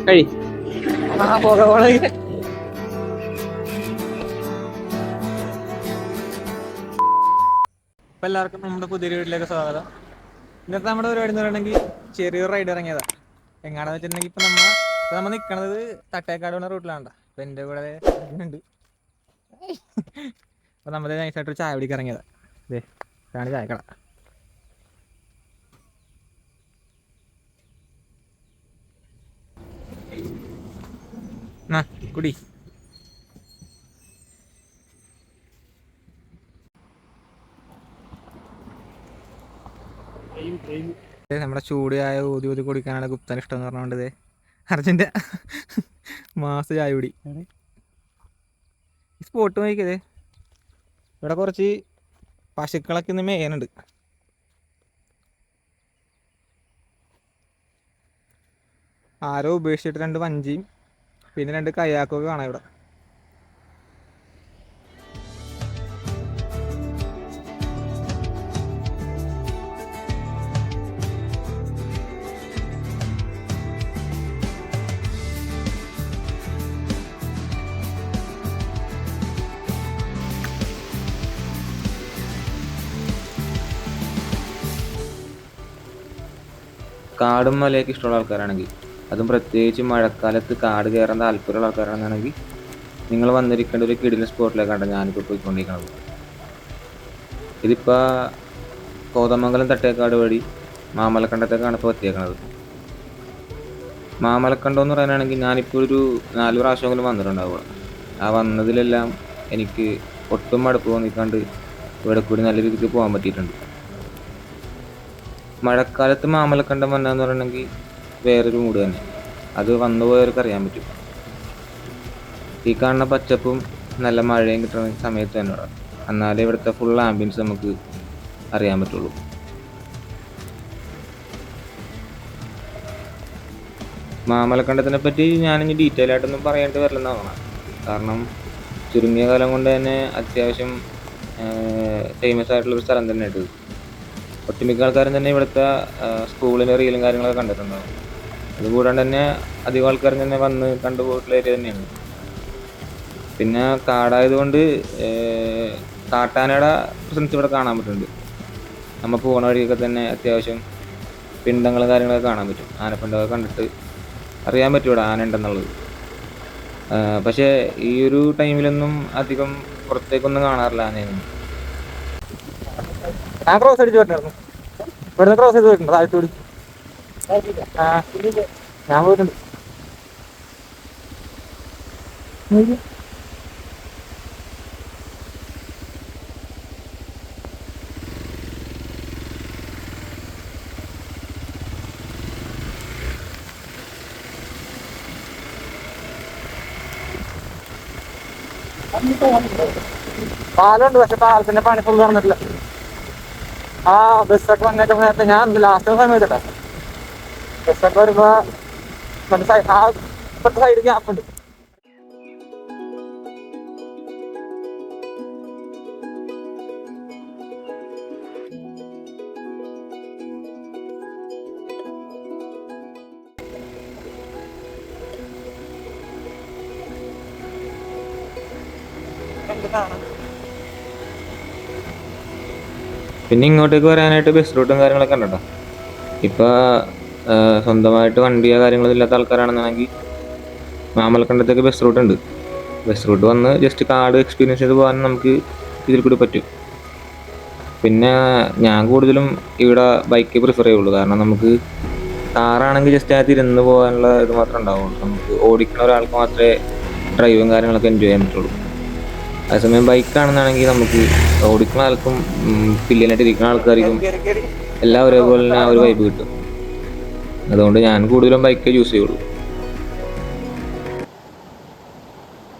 കഴി പോക പോണ. ഇപ്പൊ എല്ലാവർക്കും നമ്മുടെ പുതിയ വീട്ടിലേക്ക് സ്വാഗതം. ഇന്നത്തെ നമ്മുടെ പരിപാടി എന്ന് പറയണമെങ്കിൽ ചെറിയൊരു റൈഡ് ഇറങ്ങിയതാ. എങ്ങാണെന്ന് വെച്ചിട്ടുണ്ടെങ്കിൽ ഇപ്പൊ നമ്മ നിക്കണത് തട്ടേക്കാട് പോണ റൂട്ടിലാണ്ട. ഇപ്പൊ എന്റെ കൂടെ ഉണ്ട്. അപ്പൊ നമ്മള് നൈസായിട്ട് ചായ പിടിക്കാൻ ഇറങ്ങിയതാ. ഇതേ ഇതാണ് ചായക്കട. കുടി. നമ്മുടെ ചൂട് ചായ ഊതി ഊതി കുടിക്കാനാണ് ഗുപ്തന് ഇഷ്ടം എന്ന് പറഞ്ഞുകൊണ്ട് അർജന്റ് മാസ ചായ കുടി. സ്പോട്ട് നോക്കിയതേ, ഇവിടെ കുറച്ച് പശുക്കളൊക്കെ ഇന്ന് മേയുന്നുണ്ട്. ആരോ ഉപേക്ഷിച്ചിട്ട് 2 വഞ്ചിയും പിന്നെ 2 കയ്യാക്കൊക്കെ കാണാം ഇവിടെ. കാടും മലയൊക്കെ ഇഷ്ടമുള്ള ആൾക്കാരാണെങ്കിൽ, അതും പ്രത്യേകിച്ച് മഴക്കാലത്ത് കാട് കയറാൻ താല്പര്യമുള്ള ആൾക്കാരാണെന്നുണ്ടെങ്കിൽ നിങ്ങൾ വന്നിരിക്കേണ്ട ഒരു കിടിലൻ സ്പോട്ടിലേക്കാണ് ഞാനിപ്പോൾ പോയിക്കൊണ്ടിരിക്കുന്നത്. ഇതിപ്പോൾ കോതമംഗലം തട്ടേക്കാട് വഴി മാമലക്കണ്ടത്തേക്കാണ് ഇപ്പോൾ എത്തിയേക്കുന്നത്. മാമലക്കണ്ടം എന്ന് പറയാനാണെങ്കിൽ ഞാനിപ്പോൾ ഒരു 4 പ്രാവശ്യമെങ്കിലും വന്നിട്ടുണ്ടാവുക. ആ വന്നതിലെല്ലാം എനിക്ക് ഒട്ടും മടുപ്പ് തോന്നിക്കാണ്ട് ഇവിടെ കൂടി നല്ല രീതിക്ക് പോകാൻ പറ്റിയിട്ടുണ്ട്. മഴക്കാലത്ത് മാമലക്കണ്ടം വന്നതെന്ന് പറയണമെങ്കിൽ വേറൊരു മൂഡ് തന്നെ. അത് വന്നുപോയവർക്ക് അറിയാൻ പറ്റും. ഈ കാണുന്ന പച്ചപ്പും നല്ല മഴയും കിട്ടുന്ന സമയത്ത് തന്നെ ഇവിടെ, എന്നാലേ ഇവിടുത്തെ ഫുൾ ആംബിയൻസ് നമുക്ക് അറിയാൻ പറ്റുള്ളൂ. മാമലക്കണ്ടത്തിനെ പറ്റി ഞാനിനി ഡീറ്റെയിൽ ആയിട്ടൊന്നും പറയേണ്ടി വരില്ലെന്നാണ്. കാരണം ചുരുങ്ങിയ കാലം കൊണ്ട് തന്നെ അത്യാവശ്യം ഫേമസ് ആയിട്ടുള്ളൊരു സ്ഥലം തന്നെയായിട്ട്. ഒട്ടുമിക്ക ആൾക്കാരും തന്നെ ഇവിടുത്തെ സ്കൂളിലെ റീലും കാര്യങ്ങളൊക്കെ കണ്ടിട്ടുണ്ടാകും. അതുകൂടാണ്ട് തന്നെ അധികം ആൾക്കാരും തന്നെ വന്ന് കണ്ടുപോയിട്ടുള്ള ഏരിയ തന്നെയാണ്. പിന്നെ കാടായതുകൊണ്ട് കാട്ടാനയുടെ പ്രസൻസ് ഇവിടെ കാണാൻ പറ്റുന്നുണ്ട്. നമ്മൾ പോകുന്ന വഴിയൊക്കെ തന്നെ അത്യാവശ്യം പിണ്ടങ്ങളും കാര്യങ്ങളൊക്കെ കാണാൻ പറ്റും. ആനപ്പിണ്ടമൊക്കെ കണ്ടിട്ട് അറിയാൻ പറ്റും ഇവിടെ ആന ഉണ്ടെന്നുള്ളത്. പക്ഷേ ഈ ഒരു ടൈമിലൊന്നും അധികം പുറത്തേക്കൊന്നും കാണാറില്ല ആനയൊന്നും. ഞാൻ ക്രോസ് അടിച്ച് പോയിട്ടുണ്ടായിരുന്നു. ഇവിടുന്ന് ക്രോസ് ചെയ്ത് പോയിട്ടുണ്ട് താഴ്ത്തൂടി. ഞാൻ പോയിട്ടുണ്ട്. പാലമുണ്ട്, പക്ഷെ പാലത്തിന്റെ പണി ഫുൾ നടന്നിട്ടില്ല. ആ ബസ്സൊക്കെ വന്നേറ്റ നേരത്തെ ഞാൻ ലാസ്റ്റ് സമയത്തട്ടെ ബസ്സൊക്കെ വരുമ്പോ ഇപ്പത്തെ സൈഡ് ഗ്യാപ്പ് ഉണ്ട്. പിന്നെ ഇങ്ങോട്ടേക്ക് വരാനായിട്ട് ബസ് റൂട്ടും കാര്യങ്ങളൊക്കെ ഉണ്ടോ. ഇപ്പോൾ സ്വന്തമായിട്ട് വണ്ടിയോ കാര്യങ്ങളൊന്നും ഇല്ലാത്ത ആൾക്കാരാണെന്നുണ്ടെങ്കിൽ മാമലക്കണ്ടത്തേക്ക് ബസ് റൂട്ട് ഉണ്ട്. ബസ് റൂട്ട് വന്ന് ജസ്റ്റ് കാട് എക്സ്പീരിയൻസ് ചെയ്ത് പോകാൻ നമുക്ക് ഇതിൽ കൂടി പറ്റും. പിന്നെ ഞാൻ കൂടുതലും ഇവിടെ ബൈക്ക് പ്രിഫർ ചെയ്യുള്ളൂ. കാരണം നമുക്ക് കാറാണെങ്കിൽ ജസ്റ്റ് അതിൽ ഇരുന്ന് പോകാനുള്ള ഇത് മാത്രമേ ഉണ്ടാവുള്ളൂ. നമുക്ക് ഓടിക്കുന്ന ഒരാൾക്ക് മാത്രമേ ഡ്രൈവും കാര്യങ്ങളൊക്കെ എൻജോയ് ചെയ്യാൻ പറ്റുള്ളൂ. അതേസമയം ബൈക്കാണെന്നാണെങ്കിൽ നമുക്ക് ഓടിക്കുന്ന ആൾക്കും പില്ലിനായിട്ട് ഇരിക്കുന്ന ആൾക്കാർക്കും എല്ലാം ഒരേപോലെ തന്നെ ആ ഒരു വൈബ് കിട്ടും. അതുകൊണ്ട് ഞാൻ കൂടുതലും ബൈക്ക് യൂസ് ചെയ്യുള്ളൂ.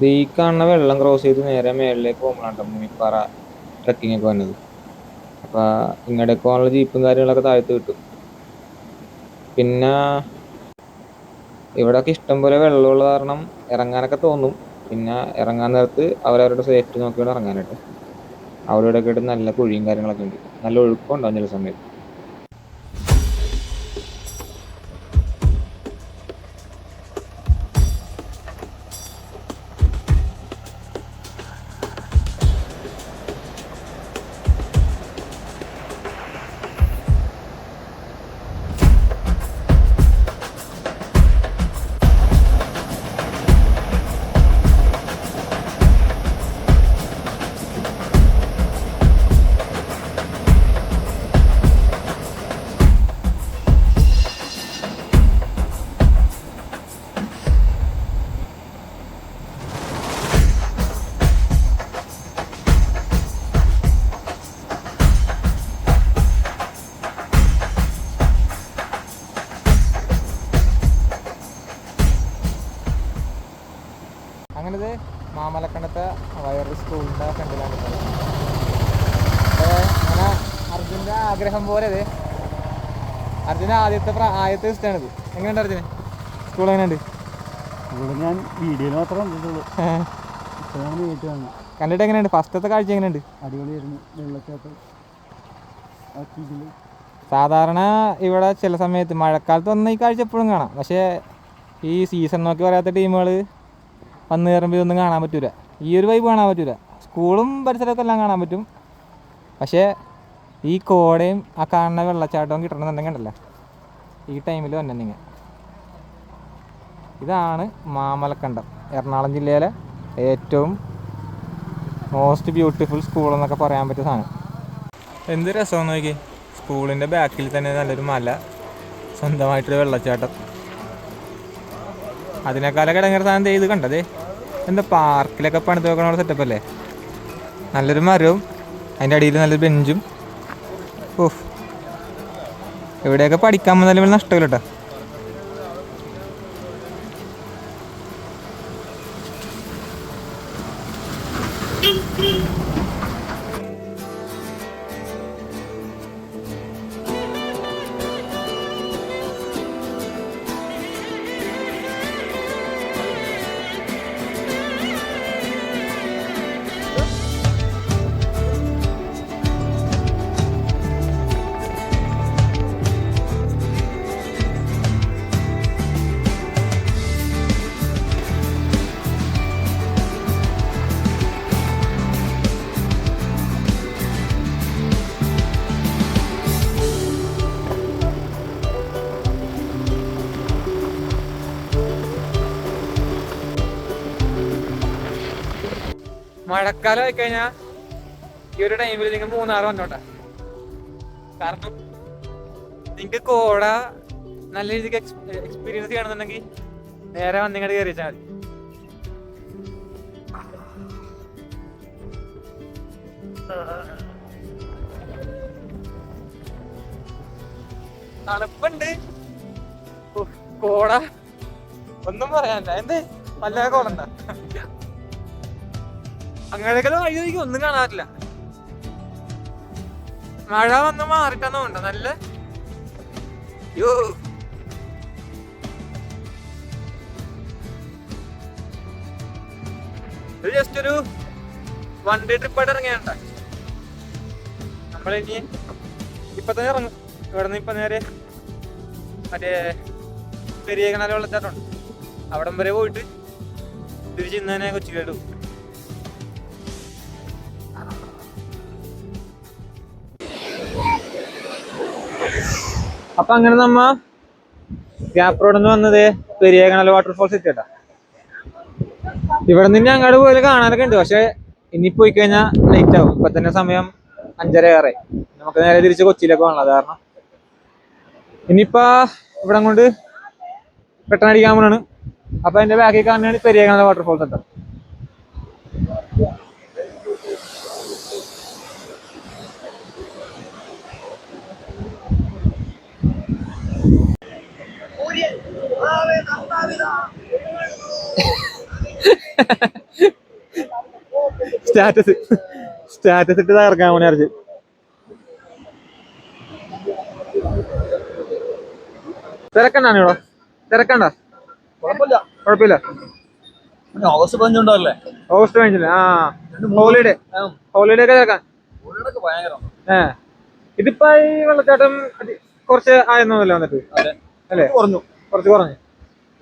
ഈ കാണുന്ന വെള്ളം ക്രോസ് ചെയ്ത് നേരെ മേളിലേക്ക് പോകുമ്പോഴാണ് മുനിപ്പാറ ട്രക്കിംഗ് ഒക്കെ വന്നത്. അപ്പോൾ ഇങ്ങോട്ടേക്ക് പോകാനുള്ള ജീപ്പും കാര്യങ്ങളൊക്കെ താഴത്ത് കിട്ടും. പിന്നെ ഇവിടെയൊക്കെ ഇഷ്ടംപോലെ വെള്ളമുള്ള കാരണം ഇറങ്ങാനൊക്കെ തോന്നും. പിന്നെ ഇറങ്ങാൻ നേരത്ത് അവരവരുടെ സേഫ്റ്റി നോക്കിയാണ് ഇറങ്ങാനായിട്ട്. അവിടെ ഇവിടെയൊക്കെ ആയിട്ട് നല്ല കുഴിയും കാര്യങ്ങളൊക്കെ ഉണ്ട്. നല്ല ഒഴുക്കം ഉണ്ടാവും ചില സമയത്ത്. മാമലക്കണ്ടത്തെ വയറ് സ്കൂളിൻ്റെ ഫ്രണ്ടിലാണ്. അങ്ങനെ അർജുൻ്റെ ആഗ്രഹം പോലെ അതെ അർജുന ആദ്യത്തെ ദിവസമാണിത്. എങ്ങനെയുണ്ട് അർജുന സ്കൂൾ? എങ്ങനെയുണ്ട്? ഇവിടെ ഞാൻ വീഡിയോയിൽ മാത്രമേ കണ്ടിട്ടുള്ളൂ. കണ്ടിട്ട് എങ്ങനെയുണ്ട്? ഫസ്റ്റത്തെ കാഴ്ച എങ്ങനെയുണ്ട്? അടിപൊളിയായിരുന്നു. വെള്ളച്ചാട്ടം സാധാരണ ഇവിടെ ചില സമയത്ത് മഴക്കാലത്ത് വന്ന ഈ കാഴ്ച എപ്പോഴും കാണാം. പക്ഷേ ഈ സീസൺ നോക്കി പറയാത്ത ടീമുകൾ വന്ന് കയറുമ്പോൾ ഇതൊന്നും കാണാൻ പറ്റൂല. ഈ ഒരു വൈബ് കാണാൻ പറ്റൂല. സ്കൂളും പരിസരമൊക്കെ എല്ലാം കാണാൻ പറ്റും. പക്ഷേ ഈ കോടയും ആ കാണുന്ന വെള്ളച്ചാട്ടവും കിട്ടണമെന്നുണ്ടെങ്കിൽ ഉണ്ടല്ലോ ഈ ടൈമിൽ വന്നെ നിങ്ങൾ. ഇതാണ് മാമലക്കണ്ടം, എറണാകുളം ജില്ലയിലെ ഏറ്റവും മോസ്റ്റ് ബ്യൂട്ടിഫുൾ സ്കൂൾ എന്നൊക്കെ പറയാൻ പറ്റിയ സാധനം. എന്ത് രസമെന്ന് നോക്കി, സ്കൂളിൻ്റെ ബാക്കിൽ തന്നെ നല്ലൊരു മല, സ്വന്തമായിട്ടൊരു വെള്ളച്ചാട്ടം. അതിനേക്കാളൊക്കെ ഇടങ്ങേറെ സാധനം ചെയ്ത് കണ്ടതേ എന്താ പാർക്കിലൊക്കെ പണിത് വെക്കണ സെറ്റപ്പ് അല്ലേ. നല്ലൊരു മരവും അതിൻ്റെ അടിയിൽ നല്ലൊരു ബെഞ്ചും. ഓഹ്, എവിടെയൊക്കെ പഠിക്കാൻ വന്നാലും നഷ്ടമില്ല കേട്ടോ. മഴക്കാലം ആയിക്കഴിഞ്ഞാൽ ഈ ഒരു ടൈമിൽ നിങ്ങൾ മൂന്നാർ വന്നോട്ടെ. കാരണം നിങ്ങൾക്ക് കോട നല്ല രീതിക്ക് എക്സ്പീരിയൻസ് ചെയ്യണമെന്നുണ്ടെങ്കിൽ നേരെ വന്നിങ്ങോട്ട് കയറി വെച്ചാൽ മതി. തണുപ്പുണ്ട്, കോട ഒന്നും പറയാനില്ല. എന്തേ വല്ല കോടണ്ട, അങ്ങനെയൊക്കെ വഴി ഒന്നും കാണാറില്ല. മഴ വന്ന് മാറിട്ടെന്നുണ്ട് നല്ല. യോ ജസ്റ്റ് ഒരു 1 ഡേ ട്രിപ്പായിട്ട് ഇറങ്ങിയാണ്ട. നമ്മളിനി ഇപ്പൊ തന്നെ ഇറങ്ങും. ഇവിടെ നിന്ന് ഇപ്പൊ നേരെ മറ്റേ പെരിയ കിണർ വെള്ളച്ചാട്ടമുണ്ട്, അവിടം വരെ പോയിട്ട് തിരിച്ച് ഇന്ന് തന്നെ കൊച്ചിയിലോട്ട് പോകും. അപ്പൊ അങ്ങനെ നമ്മ ഗ്യാപ്പ് റോഡിൽ നിന്ന് വന്നത് പെരിയ കിണർ വാട്ടർഫോൾസ് എത്തിയട്ടാ. ഇവിടെ നിന്ന് അങ്ങോട്ട് പോയാൽ കാണാനൊക്കെ ഉണ്ട്. പക്ഷെ ഇനി പോയി കഴിഞ്ഞാൽ നൈറ്റ് ആവും. ഇപ്പൊ തന്നെ സമയം 5:30 നമുക്ക് നേരെ തിരിച്ച് കൊച്ചിയിലേക്ക് പോകണം. കാരണം ഇനിയിപ്പോ ഇവിടെ കൊണ്ട് പെട്ടെന്നടിക്കാൻ പോണാണ്. അപ്പൊ അതിന്റെ ബാക്കിൽ കാണുന്നതാണ് പെരിയ കിണർ വാട്ടർഫോൾസ് എത്താം. സ്റ്റാറ്റസ് ഇട്ട് തകർക്കാൻ പോണേ അർജുൻ. തിരക്കണ്ടാണ് ഇവിടെ? തിരക്കണ്ട? കുഴപ്പമില്ല. ഓഗസ്റ്റ് 15 ഉണ്ടല്ലേ? ഓഗസ്റ്റ് 15 ആ ഹോളിഡേ ഒക്കെ തിരക്കാൻ. ഇതിപ്പോ ഈ വെള്ളച്ചാട്ടം കുറച്ച് ആയെന്നല്ലേ വന്നിട്ട് അല്ലേ? കുറച്ച് കുറഞ്ഞു.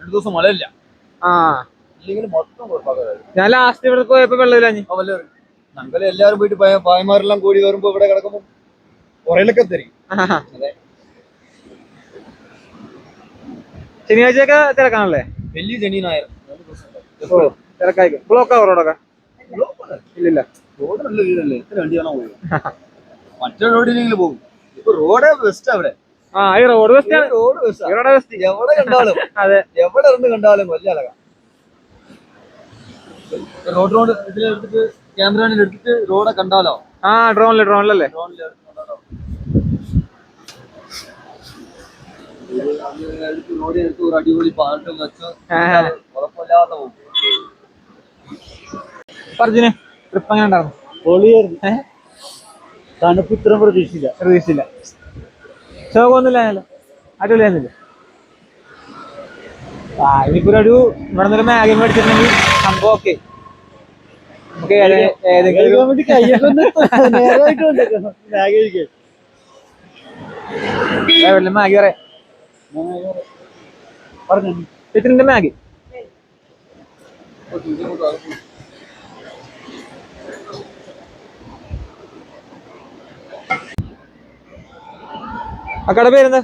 2 ദിവസം മഴയില്ല. ആ ഞാൻ ലാസ്റ്റ് ഇവിടെ പോയപ്പോ വെള്ളമില്ല. ഞങ്ങൾ എല്ലാരും പോയിട്ട് പായമാരെല്ലാം കൂടി വരുമ്പോ ഇവിടെ കിടക്കുമ്പോ പുറയിലൊക്കെ തരും. ശനിയാഴ്ചയൊക്കെ തിരക്കാണല്ലേ? വലിയ ശനി ഞായർ തിരക്കായിരിക്കും. ബ്ലോക്ക് ആവും റോഡൊക്കെ? ഇല്ലില്ല, റോഡ് നല്ല വീടല്ലേ, എത്ര വണ്ടി കാണാൻ പോയി. മറ്റേ റോഡിലെങ്കിലും പോകും. ഇപ്പൊ റോഡേ ബെസ്റ്റ് അവിടെ. ആ ഈ റോഡ് ബെസ്റ്റ് ആണ്. റോഡ് ബെസ്റ്റ് എവിടെ കണ്ടാലും. അതെ, എവിടെ നിന്ന് കണ്ടാലും വലിയ അഴകാ. റോഡ് ഇതിലെടുത്തിട്ട് ക്യാമറ എടുത്തിട്ട് റോഡ് കണ്ടാലോ? ആ ഡ്രോണിലല്ലേ? റോഡ് എടുത്ത് ഒരു അടിപൊളി പാട്ടും വെച്ച് കുഴപ്പമില്ലാതെ പോകും. അപ്പൊ അർജുന് ട്രിപ്പ് എങ്ങനെ ഉണ്ടായിരുന്നു? പൊളിയായിരുന്നു. തണുപ്പ് ഇത്രയും പ്രതീക്ഷിച്ചില്ല. പ്രതീക്ഷിച്ചില്ല. ശോകമൊന്നുമില്ല, അടിപൊളിയായിരുന്നില്ല. ഇനിയിപ്പോ ഒരു ഇവിടെ നിന്നൊരു മാഗി മേടിച്ചിട്ടുണ്ടെങ്കിൽ സംഭവം ഓക്കെ. നമുക്ക് ഏതെങ്കിലും മാഗി പറയാം. ഇത്തിരിന്റെ മാഗി ആ കട പേരെന്താ?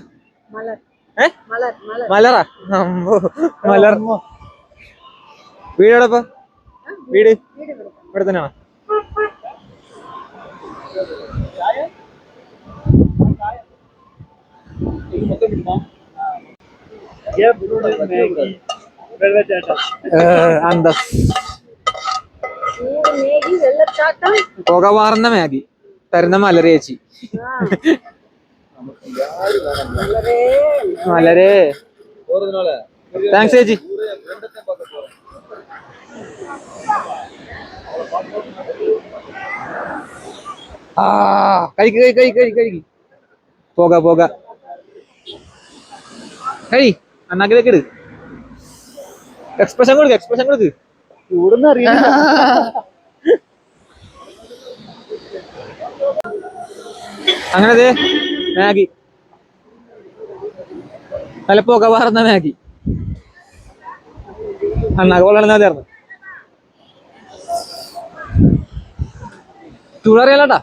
മലറാ? മലർ. വീട് എവിടെപ്പ? വീട് ഇവിടെ തന്നെയാണോ? പുക വാർന്ന മാഗി തരുന്ന മലരേച്ചി. മലരേ താങ്ക്സ് ചേച്ചി. കഴിക്ക്. പോക കഴി അണ്ണാക്കിലേക്ക് ഇട്. എക്സ്പ്രഷൻ കൊടുക്ക്. ചൂടൊന്നും അറിയാം. അങ്ങനെ മാഗി നല്ല പുക വാർന്ന മാഗി അണ്ണാക്ക് കൊള്ളണമെന്ന് മതിയായിരുന്നു. ചൂടറിയാലോട്ടാ.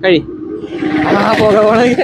കഴി പുക പോണെങ്കിൽ